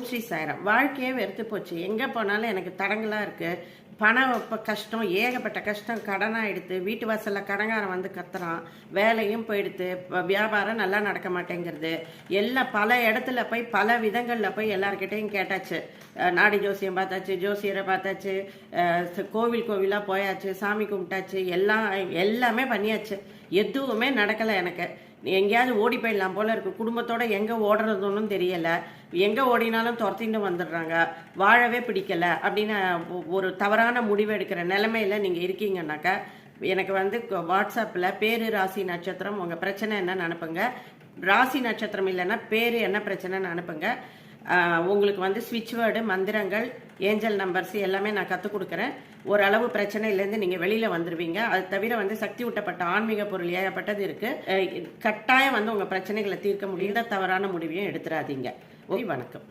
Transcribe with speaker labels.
Speaker 1: ஸ்ரீ சாய்ராம். வாழ்க்கையே வெறுத்து போச்சு. எங்க போனாலும் எனக்கு தடங்கலா இருக்கு. பணம் கஷ்டம், ஏகப்பட்ட கஷ்டம். கடனா எடுத்து வீட்டு வாசல்ல கடங்காரன் வந்து கத்துறான். வேலையும் போயிடுத்து. வியாபாரம் நல்லா நடக்க மாட்டேங்கிறது. எல்லாம் பல இடத்துல போய் பல விதங்கள்ல போய் எல்லார்கிட்டையும் கேட்டாச்சு. நாடி ஜோசியம் பார்த்தாச்சு, ஜோசியரை பார்த்தாச்சு, கோவில் கோவிலா போயாச்சு, சாமி கும்பிட்டாச்சு, எல்லாமே பண்ணியாச்சு. எதுவுமே நடக்கலை எனக்கு. எங்கேயாவது ஓடி போயிடலாம் போல இருக்கு. குடும்பத்தோட எங்க ஓடுறதுன்னு தெரியல. எங்க ஓடினாலும் துரத்திட்டு வந்துடுறாங்க. வாழவே பிடிக்கல அப்படின்னு ஒரு தவறான முடிவு எடுக்கிற நிலைமையில நீங்க இருக்கீங்கன்னாக்கா எனக்கு வந்து வாட்ஸ்அப்ல பேரு ராசி நட்சத்திரம் உங்க பிரச்சனை என்னன்னு அனுப்புங்க. ராசி நட்சத்திரம் இல்லைன்னா பேரு என்ன பிரச்சனைன்னு அனுப்புங்க. உங்களுக்கு வந்து ஸ்விட்ச் வேர்டு, மந்திரங்கள், ஏஞ்சல் நம்பர்ஸ் எல்லாமே நான் கற்றுக் கொடுக்குறேன். ஓரளவு பிரச்சனையிலேருந்து நீங்கள் வெளியில் வந்துடுவீங்க. அது தவிர வந்து சக்தி ஊட்டப்பட்ட ஆன்மீக பொருள் ஏகப்பட்டது இருக்குது. கட்டாயம் வந்து உங்கள் பிரச்சனைகளை தீர்க்க முடியும். எந்த தவறான முடிவையும் எடுத்துடாதீங்க. ஓகே, வணக்கம்.